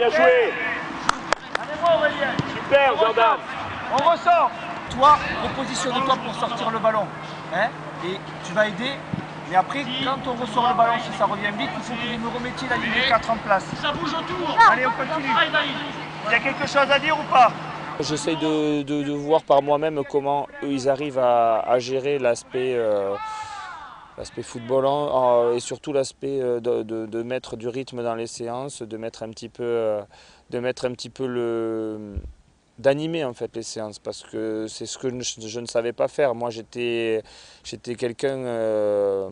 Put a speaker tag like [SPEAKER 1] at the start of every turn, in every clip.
[SPEAKER 1] bien joué. Super, Jordan.
[SPEAKER 2] On ressort. Toi, repositionne-toi pour sortir le ballon. Hein, et tu vas aider. Mais après, quand on ressort le ballon, si ça revient vite, il faut que vous me remettiez la ligne 4 en place.
[SPEAKER 3] Ça bouge autour.
[SPEAKER 2] Allez, on continue. Il y a quelque chose à dire ou pas?
[SPEAKER 4] J'essaye de voir par moi-même comment eux ils arrivent à gérer l'aspect footballant et surtout l'aspect de mettre du rythme dans les séances, de mettre un petit peu d'animer en fait les séances, parce que c'est ce que je ne savais pas faire. Moi j'étais quelqu'un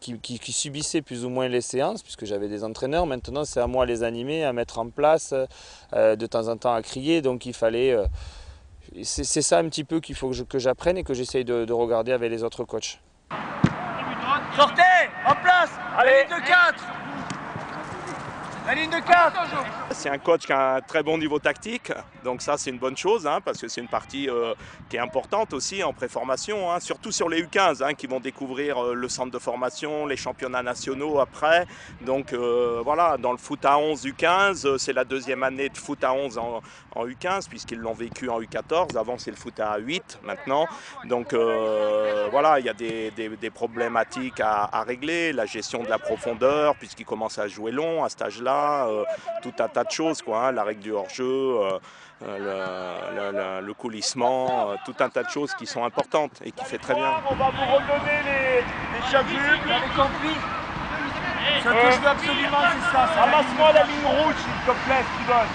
[SPEAKER 4] qui subissait plus ou moins les séances, puisque j'avais des entraîneurs. Maintenant c'est à moi de les animer, à mettre en place, de temps en temps à crier, donc il fallait... c'est ça un petit peu qu'il faut que j'apprenne et que j'essaye de regarder avec les autres coachs.
[SPEAKER 2] Sortez, en place.
[SPEAKER 1] Allez.
[SPEAKER 2] La ligne de 4. La ligne de 4.
[SPEAKER 1] C'est un coach qui a un très bon niveau tactique, donc ça c'est une bonne chose, hein, parce que c'est une partie qui est importante aussi en préformation, hein, surtout sur les U15 hein, qui vont découvrir le centre de formation, les championnats nationaux après. Donc voilà, dans le foot à 11 U15, c'est la deuxième année de foot à 11 en U15, puisqu'ils l'ont vécu en U14, avant c'est le foot à 8 maintenant. Donc voilà, il y a des problématiques à régler, la gestion de la profondeur, puisqu'ils commencent à jouer long à cet âge-là. Tout un tas de choses, quoi, hein, la règle du hors-jeu, le coulissement, tout un tas de choses qui sont importantes et qui fait très bien.
[SPEAKER 2] On va vous redonner les chavules, vous avez compris? Ce que je veux absolument, c'est ça. Ramasse-moi la ligne rouge, s'il te plaît, Steven.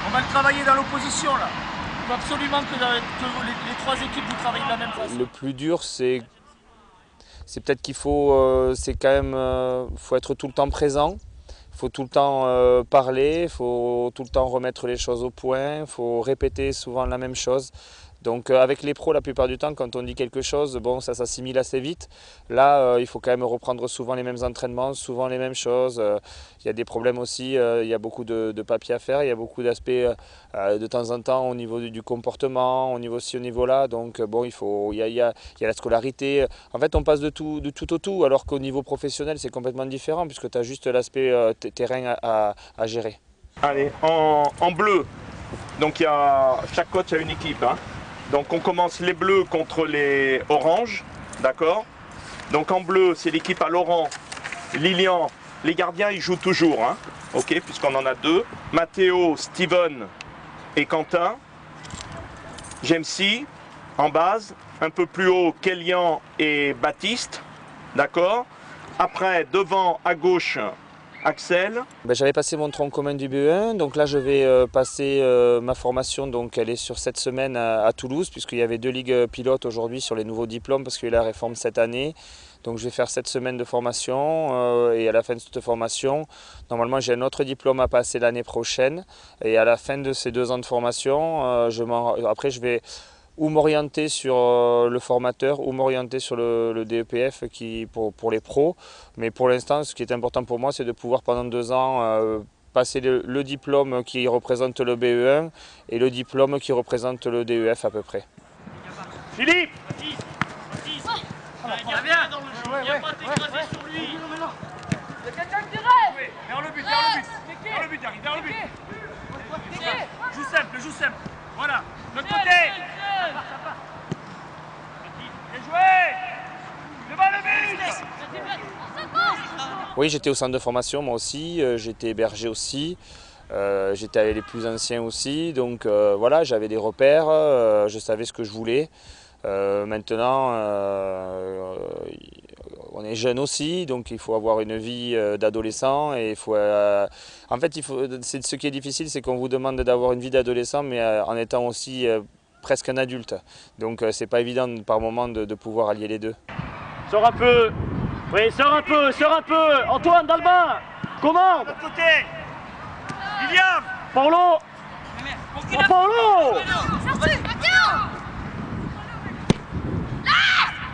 [SPEAKER 2] On va le travailler dans l'opposition, là. Il faut absolument que les trois équipes vous travaillent de la même façon.
[SPEAKER 4] Le plus dur, c'est peut-être qu'il faut, c'est quand même, faut être tout le temps présent. Il faut tout le temps parler, il faut tout le temps remettre les choses au point, il faut répéter souvent la même chose. Donc avec les pros, la plupart du temps, quand on dit quelque chose, bon, ça s'assimile assez vite. Là, il faut quand même reprendre souvent les mêmes entraînements, souvent les mêmes choses. Il y a des problèmes aussi, il y a beaucoup de papiers à faire, il y a beaucoup d'aspects de temps en temps au niveau du comportement, au niveau là. Donc bon, il y a la scolarité. En fait, on passe de tout au tout, alors qu'au niveau professionnel, c'est complètement différent, puisque tu as juste l'aspect terrain à gérer.
[SPEAKER 1] Allez, en bleu, donc chaque coach a une équipe, hein. Donc on commence les bleus contre les oranges, d'accord? Donc en bleu, c'est l'équipe à Laurent, Lilian, les gardiens ils jouent toujours, hein, ok, puisqu'on en a deux. Mathéo, Steven et Quentin. Jamesy en base, un peu plus haut, Kélian et Baptiste, d'accord? Après, devant à gauche, Axel.
[SPEAKER 4] J'avais passé mon tronc commun du BE1, donc là je vais passer ma formation, donc elle est sur cette semaine à Toulouse, puisqu'il y avait 2 ligues pilotes aujourd'hui sur les nouveaux diplômes, parce qu'il y a eu la réforme cette année. Donc je vais faire 7 semaines de formation et à la fin de cette formation, normalement j'ai un autre diplôme à passer l'année prochaine. Et à la fin de ces 2 ans de formation, après je vais ou m'orienter sur le formateur ou m'orienter sur le DEPF pour les pros. Mais pour l'instant, ce qui est important pour moi, c'est de pouvoir pendant 2 ans passer le diplôme qui représente le BE1 et le diplôme qui représente le DEF à peu près.
[SPEAKER 1] Philippe!
[SPEAKER 3] Il y a bien dans le jeu, il n'y a pas d'écraser sur lui.
[SPEAKER 2] Il y a quelqu'un qui rêve. Vers le but, vers le but, vers le but. Joue simple. Voilà, de côté. Bien joué. Devant le but.
[SPEAKER 4] Oui, j'étais au centre de formation moi aussi, j'étais hébergé aussi. J'étais avec les plus anciens aussi, donc voilà, j'avais des repères, je savais ce que je voulais. Maintenant, on est jeune aussi, donc il faut avoir une vie d'adolescent. Et en fait, ce qui est difficile, c'est qu'on vous demande d'avoir une vie d'adolescent, mais en étant aussi presque un adulte. Donc c'est pas évident par moment de pouvoir allier les deux.
[SPEAKER 1] Sors un peu!
[SPEAKER 3] Oui, sors un peu. Antoine, dans le bain. Commande.
[SPEAKER 2] De côté. William.
[SPEAKER 3] Paolo. Paolo.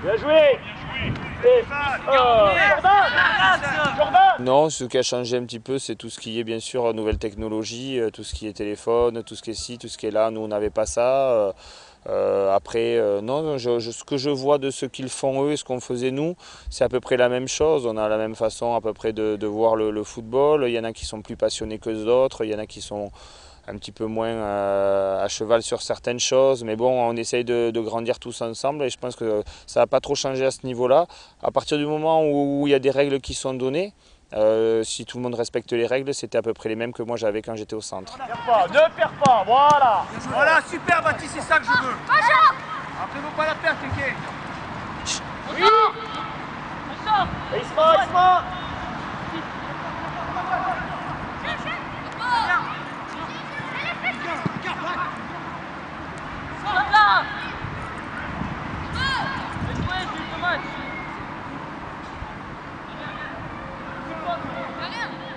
[SPEAKER 1] Bien joué!
[SPEAKER 4] Non, ce qui a changé un petit peu, c'est tout ce qui est bien sûr nouvelle technologie, tout ce qui est téléphone, tout ce qui est ci, tout ce qui est là. Nous, on n'avait pas ça. Après, non, ce que je vois de ce qu'ils font eux et ce qu'on faisait nous, c'est à peu près la même chose. On a la même façon à peu près de voir le football. Il y en a qui sont plus passionnés que d'autres, il y en a qui sont un petit peu moins à cheval sur certaines choses. Mais bon, on essaye de grandir tous ensemble et je pense que ça n'a pas trop changé à ce niveau-là. À partir du moment où il y a des règles qui sont données, si tout le monde respecte les règles, c'était à peu près les mêmes que moi j'avais quand j'étais au centre.
[SPEAKER 2] Ne perds pas, voilà. Voilà, super Baptiste, c'est ça que je veux. Après, faut pas la perdre, t'inquiète. Oui. Isma.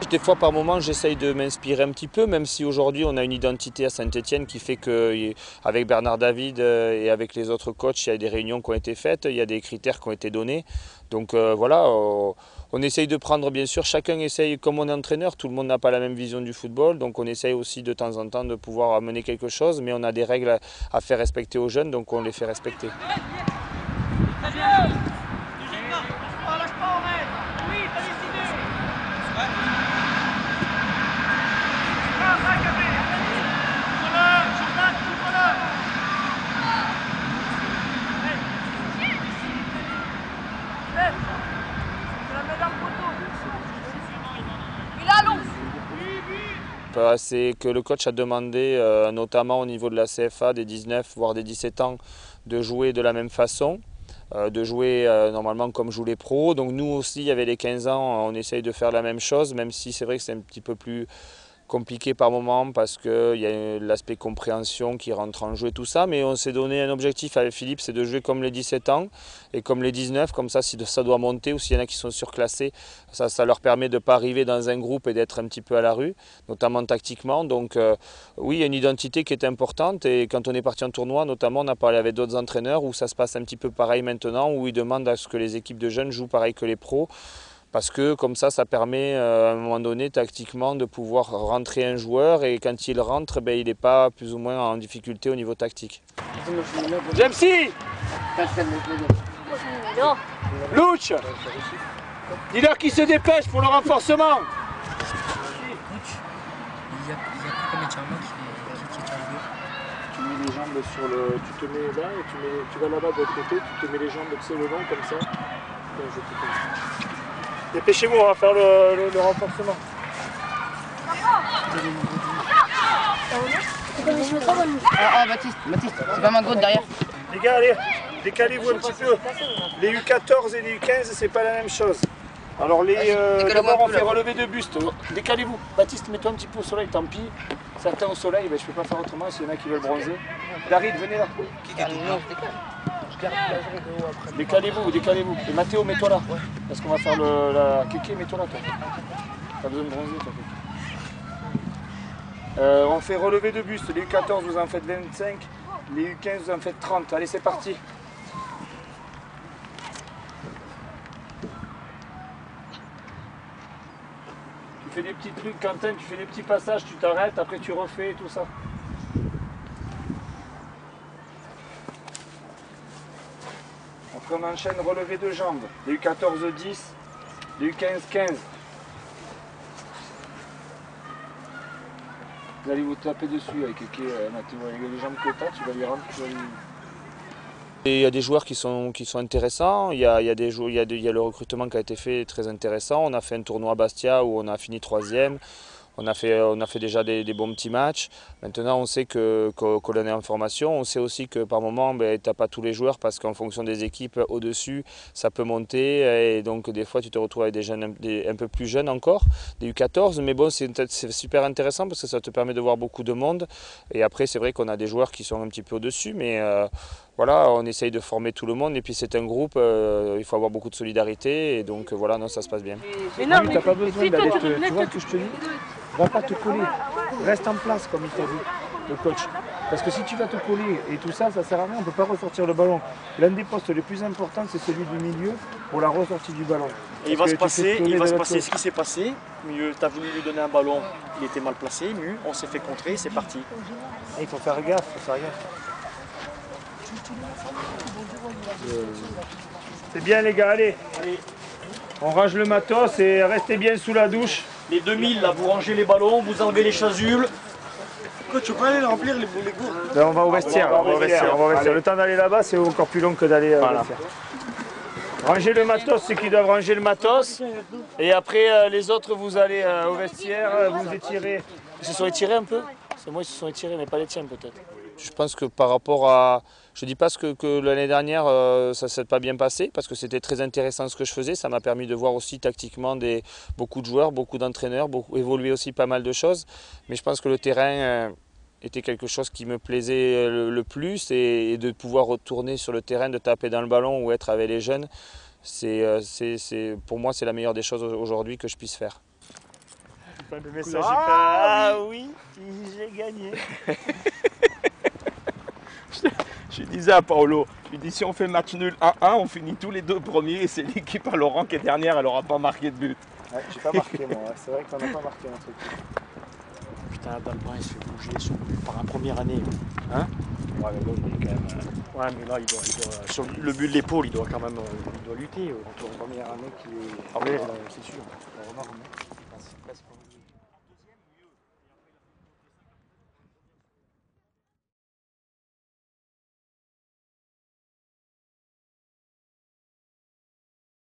[SPEAKER 4] Des fois, par moment, j'essaye de m'inspirer un petit peu, même si aujourd'hui on a une identité à Saint-Étienne qui fait qu'avec Bernard David et avec les autres coachs, il y a des réunions qui ont été faites, il y a des critères qui ont été donnés. Donc voilà, on essaye de prendre, bien sûr, chacun essaye, comme on est entraîneur, tout le monde n'a pas la même vision du football, donc on essaye aussi de temps en temps de pouvoir amener quelque chose, mais on a des règles à faire respecter aux jeunes, donc on les fait respecter. C'est que le coach a demandé, notamment au niveau de la CFA, des 19 voire des 17 ans, de jouer de la même façon, de jouer normalement comme jouent les pros. Donc nous aussi, avec les 15 ans, on essaye de faire la même chose, même si c'est vrai que c'est un petit peu plus compliqué par moment parce qu'il y a l'aspect compréhension qui rentre en jeu et tout ça, mais on s'est donné un objectif avec Philippe, c'est de jouer comme les 17 ans et comme les 19, comme ça si ça doit monter ou s'il y en a qui sont surclassés, ça leur permet de ne pas arriver dans un groupe et d'être un petit peu à la rue, notamment tactiquement. Donc oui, il y a une identité qui est importante et quand on est parti en tournoi, notamment on a parlé avec d'autres entraîneurs où ça se passe un petit peu pareil maintenant, où ils demandent à ce que les équipes de jeunes jouent pareil que les pros. Parce que comme ça permet à un moment donné tactiquement de pouvoir rentrer un joueur et quand il rentre, il n'est pas plus ou moins en difficulté au niveau tactique.
[SPEAKER 2] Jamsi, Louch, dis-leur qui se dépêche pour le renforcement.
[SPEAKER 5] Il y a combien de charmants qui est arrivé.
[SPEAKER 6] Tu mets les jambes sur le... Tu te mets là et tu vas là-bas de l'autre côté, tu te mets les jambes le long comme ça. Dépêchez-vous, on va faire le renforcement.
[SPEAKER 5] Baptiste, c'est pas ma goutte derrière.
[SPEAKER 6] Les gars, allez, décalez-vous un petit peu. Les U14 et les U15, c'est pas la même chose. Alors d'abord on fait relever de buste. Décalez-vous. Baptiste, mets-toi un petit peu au soleil, tant pis. Certains au soleil, je peux pas faire autrement s'il y en a qui veulent bronzer. Darid, venez là. Décalez-vous. Et Mathéo, mets-toi là. Parce qu'on va faire la kéké, mets-toi là, toi. T'as besoin de bronzer, toi. On fait relever de buste. Les U14, vous en faites 25. Les U15, vous en faites 30. Allez, c'est parti. Tu fais des petits trucs, Quentin, tu fais des petits passages, tu t'arrêtes, après tu refais tout ça. Après on enchaîne relevé de jambes. Les U14 10, les U15 15. Vous allez vous taper dessus avec Mathéo, avec les jambes que tu as, tu vas les rendre.
[SPEAKER 4] Et il y a des joueurs qui sont intéressants, il y a le recrutement qui a été fait très intéressant. On a fait un tournoi à Bastia où on a fini 3e. On a fait déjà des bons petits matchs. Maintenant, on sait qu'on est en formation. On sait aussi que par moment, tu n'as pas tous les joueurs parce qu'en fonction des équipes au-dessus, ça peut monter. Et donc, des fois, tu te retrouves avec des jeunes un peu plus jeunes encore, des U14. Mais bon, c'est super intéressant parce que ça te permet de voir beaucoup de monde. Et après, c'est vrai qu'on a des joueurs qui sont un petit peu au-dessus. Mais voilà, on essaye de former tout le monde. Et puis, c'est un groupe, il faut avoir beaucoup de solidarité. Et donc, voilà, non, ça se passe bien.
[SPEAKER 6] Mais non, tu n'as pas besoin d'aller tu vois ce que je te dis? Va pas te coller, reste en place comme il t'a dit, le coach. Parce que si tu vas te coller et tout ça, ça sert à rien, on ne peut pas ressortir le ballon. L'un des postes les plus importants, c'est celui du milieu pour la ressortie du ballon.
[SPEAKER 7] Et il va se passer ce qui s'est passé. Mieux, tu as voulu lui donner un ballon, il était mal placé, on s'est fait contrer, c'est parti.
[SPEAKER 6] Et il faut faire gaffe, C'est bien les gars, allez. On range le matos et restez bien sous la douche.
[SPEAKER 7] Les 2000, là, vous rangez les ballons, vous enlevez les chasubles.
[SPEAKER 2] Tu peux aller remplir les gourdes.
[SPEAKER 6] Ben, on va au vestiaire. On va au vestiaire. Le temps d'aller là-bas, c'est encore plus long que d'aller au vestiaire. Rangez le matos, ceux qui doivent ranger le matos. Et après, les autres, vous allez au vestiaire, vous étirez.
[SPEAKER 7] Ils se sont étirés un peu? C'est moi, ils se sont étirés, mais pas les tiens peut-être.
[SPEAKER 4] Je pense que par rapport à... Je ne dis pas que l'année dernière, ça ne s'est pas bien passé, parce que c'était très intéressant ce que je faisais. Ça m'a permis de voir aussi tactiquement beaucoup de joueurs, beaucoup d'entraîneurs, évoluer aussi pas mal de choses. Mais je pense que le terrain était quelque chose qui me plaisait le plus. Et de pouvoir retourner sur le terrain, de taper dans le ballon ou être avec les jeunes, pour moi, c'est la meilleure des choses aujourd'hui que je puisse faire.
[SPEAKER 6] Le message ah oui, j'ai gagné.
[SPEAKER 1] Je disais à Paolo, je lui dis si on fait match nul 1-1, on finit tous les deux premiers et c'est l'équipe à Laurent qui est dernière, elle n'aura pas marqué de but.
[SPEAKER 6] Ouais, j'ai pas marqué moi, c'est vrai qu'on n'a pas marqué notre équipe.
[SPEAKER 7] Putain, Dalban il se fait bouger par la première année. Hein?
[SPEAKER 6] Ouais mais bon, il est quand même...
[SPEAKER 7] Ouais mais là il doit sur le but de l'épaule il doit quand même lutter.
[SPEAKER 6] Contre la première année qui est...
[SPEAKER 7] Ah ouais, c'est sûr.
[SPEAKER 6] C'est presque...